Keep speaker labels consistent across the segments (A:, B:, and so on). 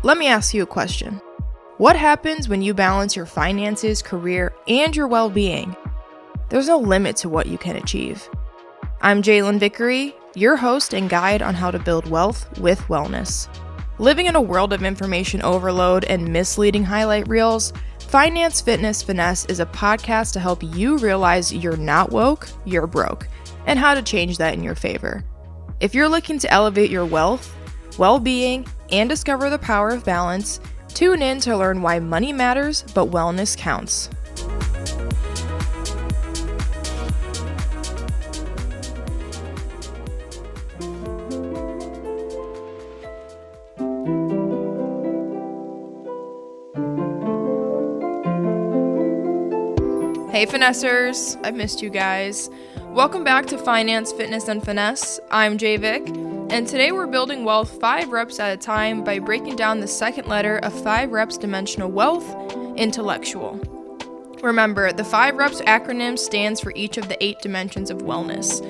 A: Let me ask you a question. What happens when you balance your finances, career, and your well-being? There's no limit to what you can achieve. I'm Jalen Vickery, your host and guide on how to build wealth with wellness. Living in a world of information overload and misleading highlight reels, Finance, Fitness, Finesse is a podcast to help you realize you're not woke, you're broke, and how to change that in your favor. If you're looking to elevate your wealth, well-being, and discover the power of balance, tune in to learn why money matters, but wellness counts. Hey finessers, I've missed you guys. Welcome back to Finance, Fitness, and Finesse. I'm JaeVic, and today we're building wealth 5 reps at a time by breaking down the second letter of 5 reps dimensional wealth, intellectual. Remember, the 5 reps acronym stands for each of the 8 dimensions of wellness.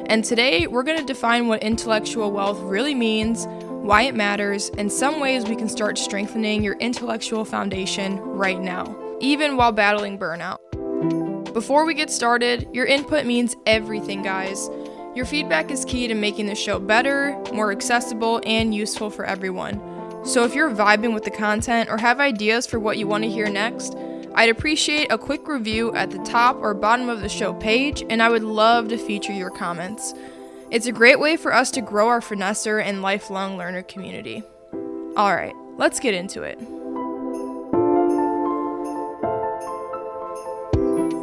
A: And today we're going to define what intellectual wealth really means, why it matters, and some ways we can start strengthening your intellectual foundation right now, even while battling burnout. Before we get started, your input means everything, guys. Your feedback is key to making the show better, more accessible, and useful for everyone. So if you're vibing with the content or have ideas for what you want to hear next, I'd appreciate a quick review at the top or bottom of the show page, and I would love to feature your comments. It's a great way for us to grow our finesser and lifelong learner community. Alright, let's get into it.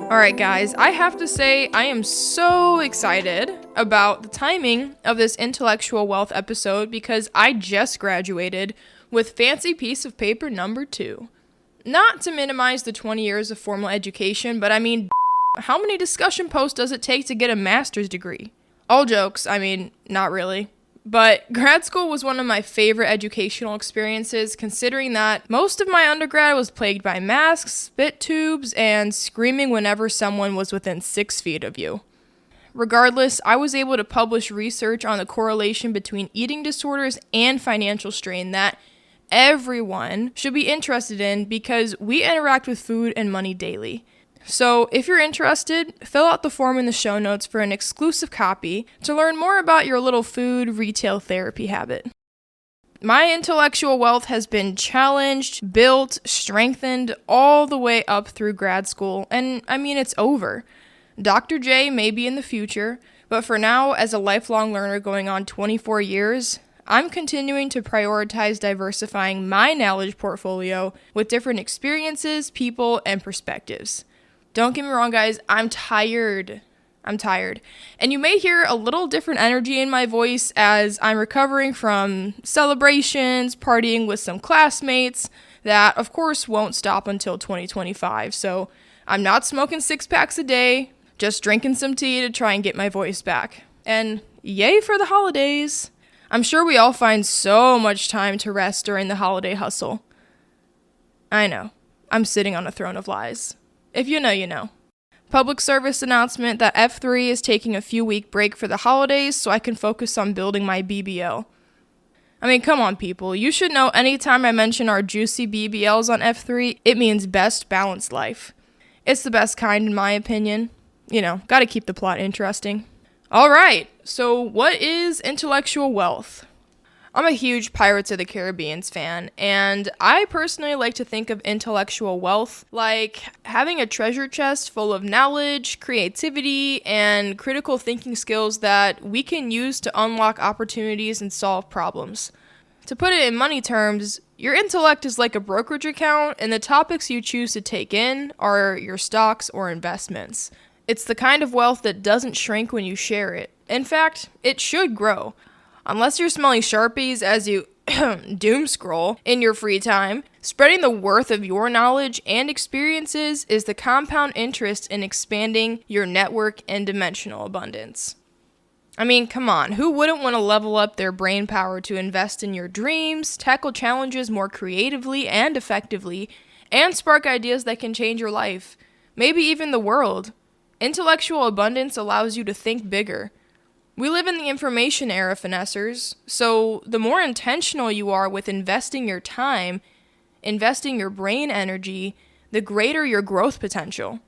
A: Alright guys, I have to say I am so excited about the timing of this intellectual wealth episode because I just graduated with fancy piece of paper number 2. Not to minimize the 20 years of formal education, but I mean, how many discussion posts does it take to get a master's degree? All jokes, not really. But grad school was one of my favorite educational experiences, considering that most of my undergrad was plagued by masks, spit tubes, and screaming whenever someone was within 6 feet of you. Regardless, I was able to publish research on the correlation between eating disorders and financial strain that everyone should be interested in because we interact with food and money daily. So if you're interested, fill out the form in the show notes for an exclusive copy to learn more about your little food retail therapy habit. My intellectual wealth has been challenged, built, strengthened all the way up through grad school, and it's over. Dr. J may be in the future, but for now, as a lifelong learner going on 24 years, I'm continuing to prioritize diversifying my knowledge portfolio with different experiences, people, and perspectives. Don't get me wrong, guys, I'm tired. And you may hear a little different energy in my voice as I'm recovering from celebrations, partying with some classmates that, of course, won't stop until 2025. So I'm not smoking 6 packs a day, just drinking some tea to try and get my voice back. And yay for the holidays. I'm sure we all find so much time to rest during the holiday hustle. I know, I'm sitting on a throne of lies. If you know, you know. Public service announcement that F3 is taking a few-week break for the holidays so I can focus on building my BBL. Come on, people. You should know anytime I mention our juicy BBLs on F3, it means best balanced life. It's the best kind, in my opinion. Gotta keep the plot interesting. Alright, so what is intellectual wealth? I'm a huge Pirates of the Caribbean fan, and I personally like to think of intellectual wealth like having a treasure chest full of knowledge, creativity, and critical thinking skills that we can use to unlock opportunities and solve problems. To put it in money terms, your intellect is like a brokerage account, and the topics you choose to take in are your stocks or investments. It's the kind of wealth that doesn't shrink when you share it. In fact, it should grow. Unless you're smelling Sharpies as you doom scroll in your free time, spreading the worth of your knowledge and experiences is the compound interest in expanding your network and dimensional abundance. Come on, who wouldn't want to level up their brain power to invest in your dreams, tackle challenges more creatively and effectively, and spark ideas that can change your life, maybe even the world? Intellectual abundance allows you to think bigger. We live in the information era, finessers, so the more intentional you are with investing your time, investing your brain energy, the greater your growth potential.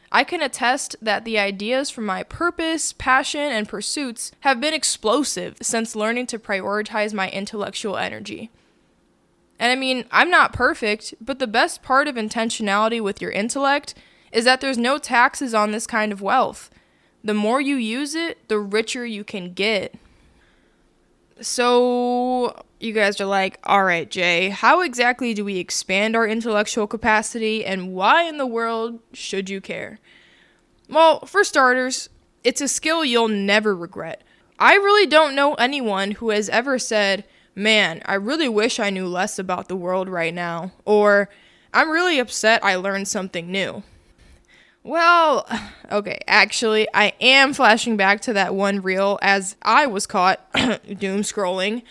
A: I can attest that the ideas from my purpose, passion, and pursuits have been explosive since learning to prioritize my intellectual energy. And I mean, I'm not perfect, but the best part of intentionality with your intellect is that there's no taxes on this kind of wealth. The more you use it, the richer you can get. So, you guys are like, all right, Jay, how exactly do we expand our intellectual capacity, and why in the world should you care? Well, for starters, it's a skill you'll never regret. I really don't know anyone who has ever said, man, I really wish I knew less about the world right now, or I'm really upset I learned something new. Well, okay, actually, I am flashing back to that one reel as I was caught doom scrolling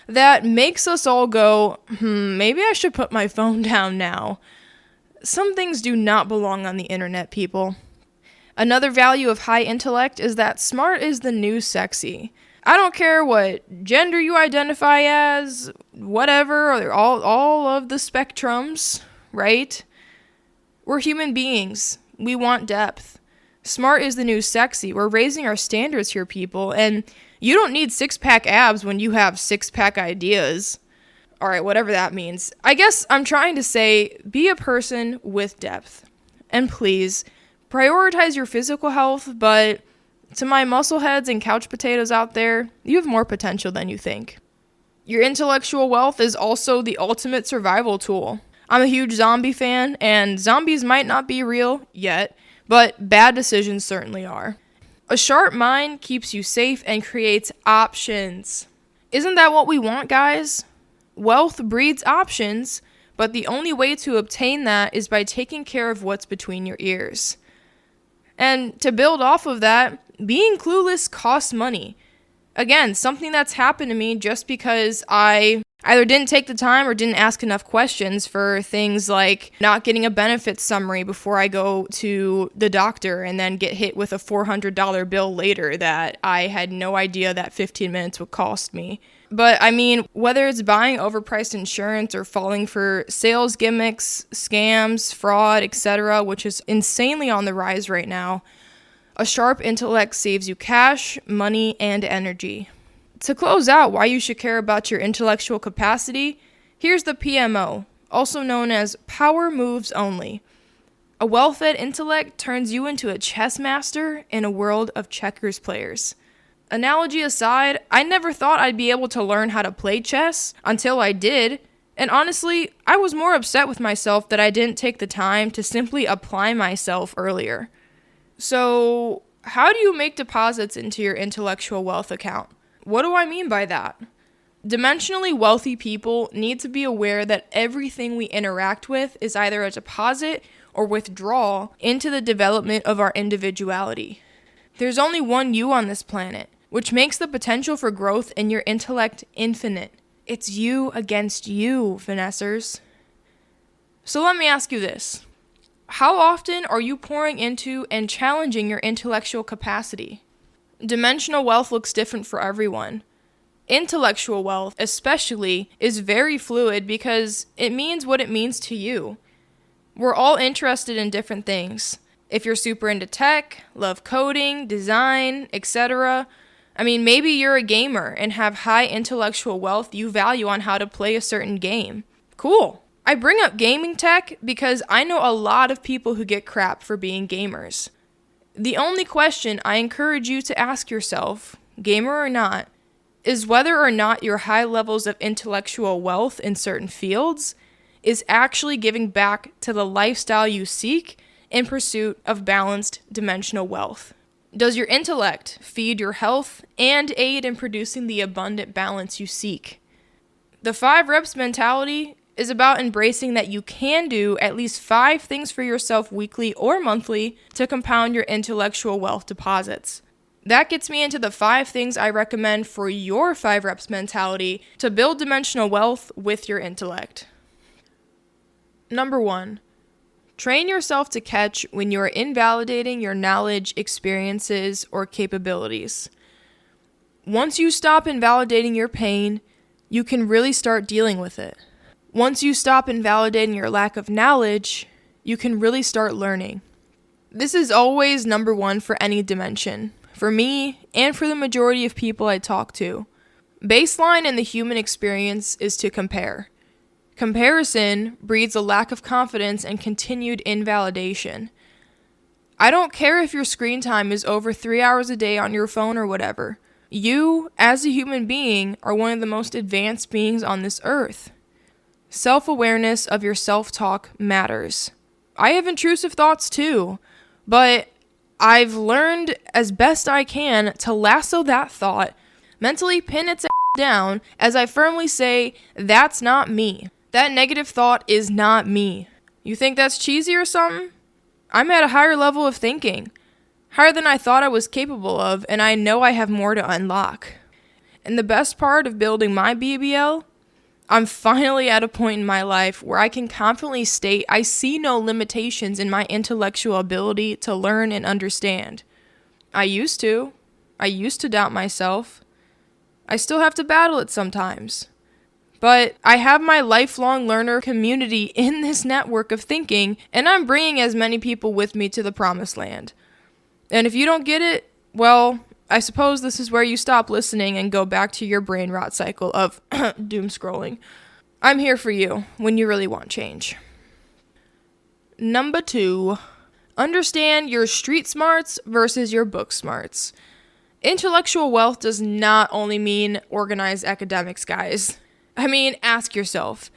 A: that makes us all go, maybe I should put my phone down now. Some things do not belong on the internet, people. Another value of high intellect is that smart is the new sexy. I don't care what gender you identify as, whatever, or all of the spectrums, right? We're human beings. We want depth. Smart is the new sexy. We're raising our standards here, people, and you don't need six-pack abs when you have six-pack ideas. All right, whatever that means. I guess I'm trying to say, be a person with depth. And please, prioritize your physical health, but to my muscleheads and couch potatoes out there, you have more potential than you think. Your intellectual wealth is also the ultimate survival tool. I'm a huge zombie fan, and zombies might not be real yet, but bad decisions certainly are. A sharp mind keeps you safe and creates options. Isn't that what we want, guys? Wealth breeds options, but the only way to obtain that is by taking care of what's between your ears. And to build off of that, being clueless costs money. Again, something that's happened to me just because I either didn't take the time or didn't ask enough questions for things like not getting a benefits summary before I go to the doctor and then get hit with a $400 bill later that I had no idea that 15 minutes would cost me. But I mean, whether it's buying overpriced insurance or falling for sales gimmicks, scams, fraud, etc., which is insanely on the rise right now, a sharp intellect saves you cash, money, and energy. To close out why you should care about your intellectual capacity, here's the PMO, also known as power moves only. A well-fed intellect turns you into a chess master in a world of checkers players. Analogy aside, I never thought I'd be able to learn how to play chess until I did, and honestly, I was more upset with myself that I didn't take the time to simply apply myself earlier. So, how do you make deposits into your intellectual wealth account? What do I mean by that? Dimensionally wealthy people need to be aware that everything we interact with is either a deposit or withdrawal into the development of our individuality. There's only one you on this planet, which makes the potential for growth in your intellect infinite. It's you against you, finessers. So let me ask you this. How often are you pouring into and challenging your intellectual capacity? Dimensional wealth looks different for everyone. Intellectual wealth, especially, is very fluid because it means what it means to you. We're all interested in different things. If you're super into tech, love coding, design, etc., I mean, maybe you're a gamer and have high intellectual wealth you value on how to play a certain game. Cool. I bring up gaming tech because I know a lot of people who get crap for being gamers. The only question I encourage you to ask yourself, gamer or not, is whether or not your high levels of intellectual wealth in certain fields is actually giving back to the lifestyle you seek in pursuit of balanced dimensional wealth. Does your intellect feed your health and aid in producing the abundant balance you seek? The 5-reps mentality is about embracing that you can do at least 5 things for yourself weekly or monthly to compound your intellectual wealth deposits. That gets me into the 5 things I recommend for your 5-reps mentality to build dimensional wealth with your intellect. Number 1, train yourself to catch when you are invalidating your knowledge, experiences, or capabilities. Once you stop invalidating your pain, you can really start dealing with it. Once you stop invalidating your lack of knowledge, you can really start learning. This is always number one for any dimension, for me and for the majority of people I talk to. Baseline in the human experience is to compare. Comparison breeds a lack of confidence and continued invalidation. I don't care if your screen time is over 3 hours a day on your phone or whatever. You, as a human being, are one of the most advanced beings on this earth. Self-awareness of your self-talk matters. I have intrusive thoughts too, but I've learned as best I can to lasso that thought, mentally pin its down as I firmly say, that's not me. That negative thought is not me. You think that's cheesy or something? I'm at a higher level of thinking. Higher than I thought I was capable of, and I know I have more to unlock. And the best part of building my BBL, I'm finally at a point in my life where I can confidently state I see no limitations in my intellectual ability to learn and understand. I used to doubt myself. I still have to battle it sometimes. But I have my lifelong learner community in this network of thinking, and I'm bringing as many people with me to the promised land. And if you don't get it, well, I suppose this is where you stop listening and go back to your brain rot cycle of doom scrolling. I'm here for you when you really want change. Number 2, understand your street smarts versus your book smarts. Intellectual wealth does not only mean organized academics, guys. I mean, ask yourself,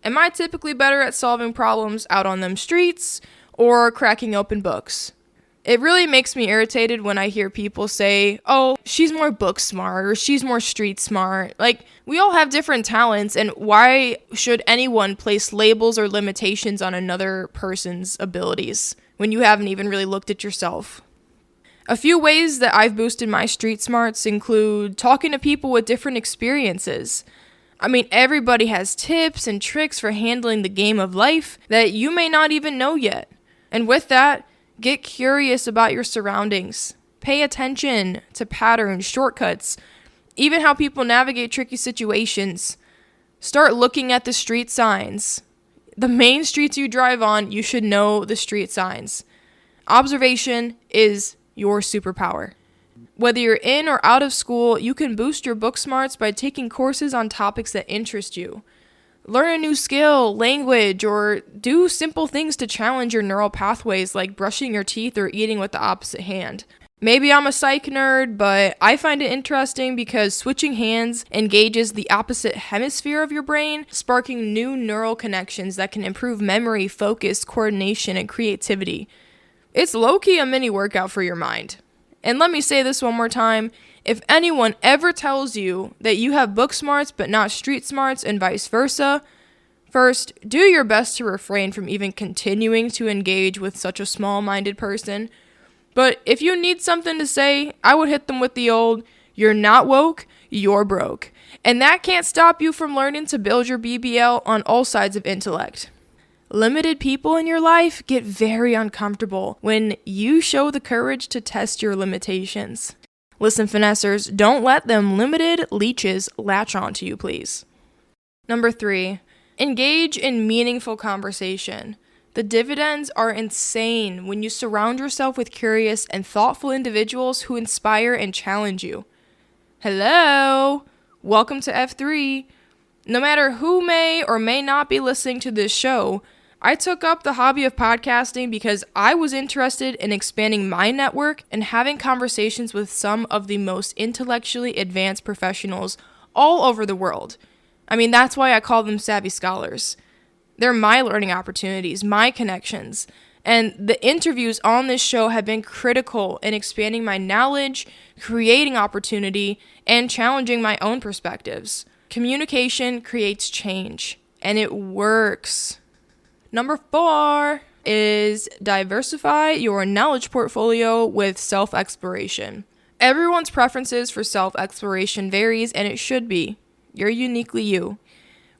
A: am I typically better at solving problems out on them streets or cracking open books? It really makes me irritated when I hear people say, oh, she's more book smart or she's more street smart. Like, we all have different talents, and why should anyone place labels or limitations on another person's abilities when you haven't even really looked at yourself? A few ways that I've boosted my street smarts include talking to people with different experiences. I mean, everybody has tips and tricks for handling the game of life that you may not even know yet. And with that, get curious about your surroundings. Pay attention to patterns, shortcuts, even how people navigate tricky situations. Start looking at the street signs. The main streets you drive on, you should know the street signs. Observation is your superpower. Whether you're in or out of school, you can boost your book smarts by taking courses on topics that interest you. Learn a new skill, language, or do simple things to challenge your neural pathways like brushing your teeth or eating with the opposite hand. Maybe I'm a psych nerd, but I find it interesting because switching hands engages the opposite hemisphere of your brain, sparking new neural connections that can improve memory, focus, coordination, and creativity. It's low-key a mini workout for your mind. And let me say this one more time. If anyone ever tells you that you have book smarts but not street smarts and vice versa, first, do your best to refrain from even continuing to engage with such a small-minded person. But if you need something to say, I would hit them with the old, you're not woke, you're broke. And that can't stop you from learning to build your BBL on all sides of intellect. Limited people in your life get very uncomfortable when you show the courage to test your limitations. Listen, finessers, don't let them limited leeches latch onto you, please. Number 3, engage in meaningful conversation. The dividends are insane when you surround yourself with curious and thoughtful individuals who inspire and challenge you. Hello! Welcome to F3. No matter who may or may not be listening to this show, I took up the hobby of podcasting because I was interested in expanding my network and having conversations with some of the most intellectually advanced professionals all over the world. I mean, that's why I call them savvy scholars. They're my learning opportunities, my connections, and the interviews on this show have been critical in expanding my knowledge, creating opportunity, and challenging my own perspectives. Communication creates change, and it works. Number 4 is diversify your knowledge portfolio with self-exploration. Everyone's preferences for self-exploration varies, and it should be. You're uniquely you.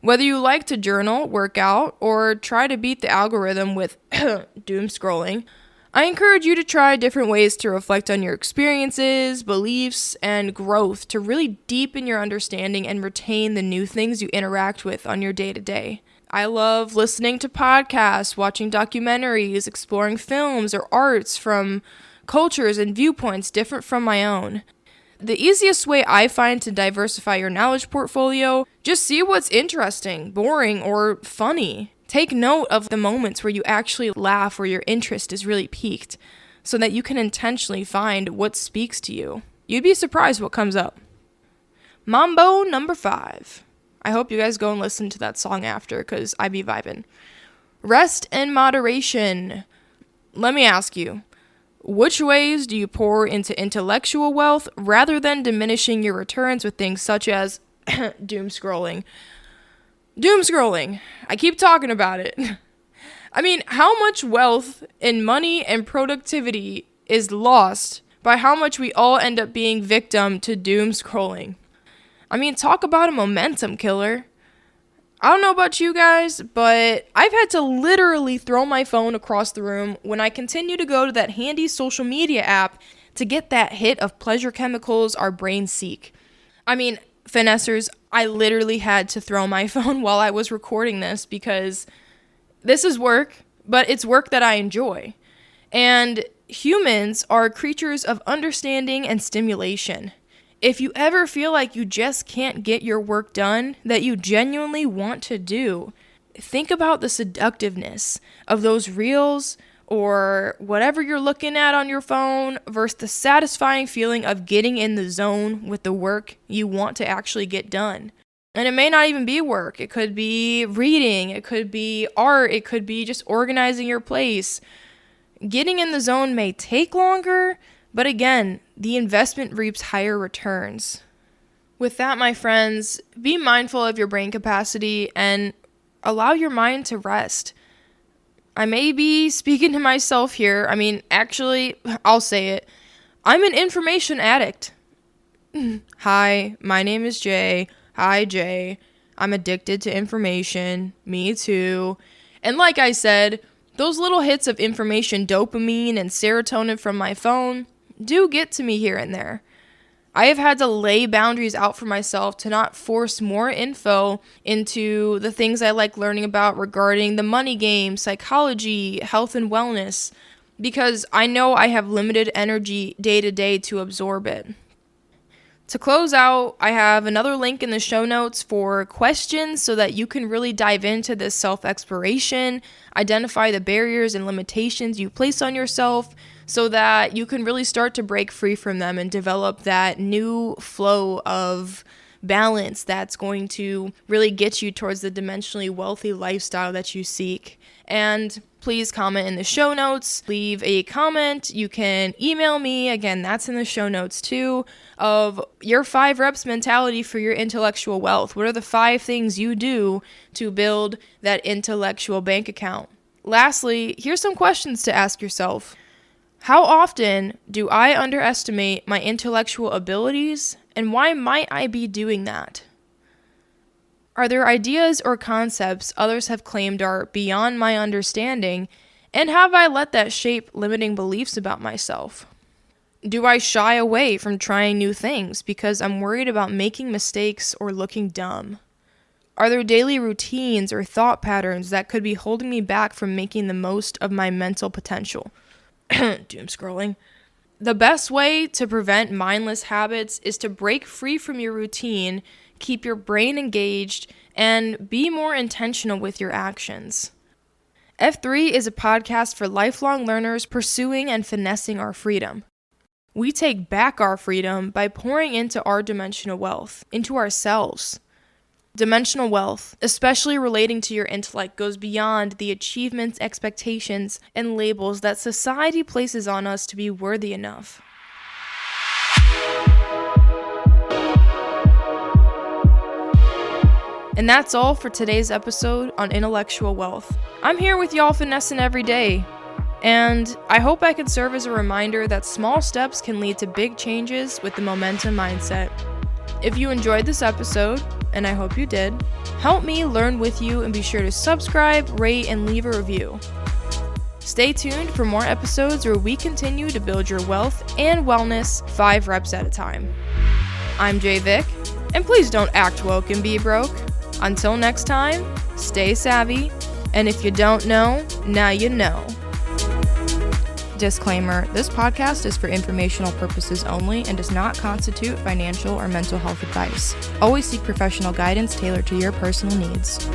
A: Whether you like to journal, work out, or try to beat the algorithm with doom scrolling, I encourage you to try different ways to reflect on your experiences, beliefs, and growth to really deepen your understanding and retain the new things you interact with on your day-to-day. I love listening to podcasts, watching documentaries, exploring films or arts from cultures and viewpoints different from my own. The easiest way I find to diversify your knowledge portfolio, just see what's interesting, boring, or funny. Take note of the moments where you actually laugh or your interest is really piqued, so that you can intentionally find what speaks to you. You'd be surprised what comes up. Mambo number 5. I hope you guys go and listen to that song after, because I be vibing. Rest and moderation. Let me ask you, which ways do you pour into intellectual wealth rather than diminishing your returns with things such as doom scrolling? Doom scrolling. I keep talking about it. I mean, how much wealth in money and productivity is lost by how much we all end up being victim to doom scrolling? I mean, talk about a momentum killer. I don't know about you guys, but I've had to literally throw my phone across the room when I continue to go to that handy social media app to get that hit of pleasure chemicals our brains seek. I mean, finessers, I literally had to throw my phone while I was recording this because this is work, but it's work that I enjoy. And humans are creatures of understanding and stimulation. If you ever feel like you just can't get your work done that you genuinely want to do, think about the seductiveness of those reels or whatever you're looking at on your phone versus the satisfying feeling of getting in the zone with the work you want to actually get done. And it may not even be work. It could be reading. It could be art. It could be just organizing your place. Getting in the zone may take longer, but again, the investment reaps higher returns. With that, my friends, be mindful of your brain capacity and allow your mind to rest. I may be speaking to myself here. I mean, actually, I'll say it. I'm an information addict. Hi, my name is Jay. Hi, Jay. I'm addicted to information. Me too. And like I said, those little hits of information, dopamine and serotonin from my phone, do get to me here and there. I have had to lay boundaries out for myself to not force more info into the things I like learning about regarding the money game, psychology, health and wellness, because I know I have limited energy day to day to absorb it. To close out, I have another link in the show notes for questions so that you can really dive into this self-exploration, identify the barriers and limitations you place on yourself so that you can really start to break free from them and develop that new flow of balance that's going to really get you towards the dimensionally wealthy lifestyle that you seek. And please comment in the show notes, leave a comment. You can email me, again, that's in the show notes too, of your 5 reps mentality for your intellectual wealth. What are the 5 things you do to build that intellectual bank account? Lastly, here's some questions to ask yourself. How often do I underestimate my intellectual abilities, and why might I be doing that? Are there ideas or concepts others have claimed are beyond my understanding, and have I let that shape limiting beliefs about myself? Do I shy away from trying new things because I'm worried about making mistakes or looking dumb? Are there daily routines or thought patterns that could be holding me back from making the most of my mental potential? Doom scrolling. The best way to prevent mindless habits is to break free from your routine, keep your brain engaged, and be more intentional with your actions. F3 is a podcast for lifelong learners pursuing and finessing our freedom. We take back our freedom by pouring into our dimensional wealth, into ourselves. Dimensional wealth, especially relating to your intellect, goes beyond the achievements, expectations, and labels that society places on us to be worthy enough. And that's all for today's episode on intellectual wealth. I'm here with y'all finessing every day, and I hope I can serve as a reminder that small steps can lead to big changes with the momentum mindset. If you enjoyed this episode, and I hope you did, help me learn with you and be sure to subscribe, rate, and leave a review. Stay tuned for more episodes where we continue to build your wealth and wellness 5 reps at a time. I'm JaeVic, and please don't act woke and be broke. Until next time, stay savvy, and if you don't know, now you know. Disclaimer, this podcast is for informational purposes only and does not constitute financial or mental health advice. Always seek professional guidance tailored to your personal needs.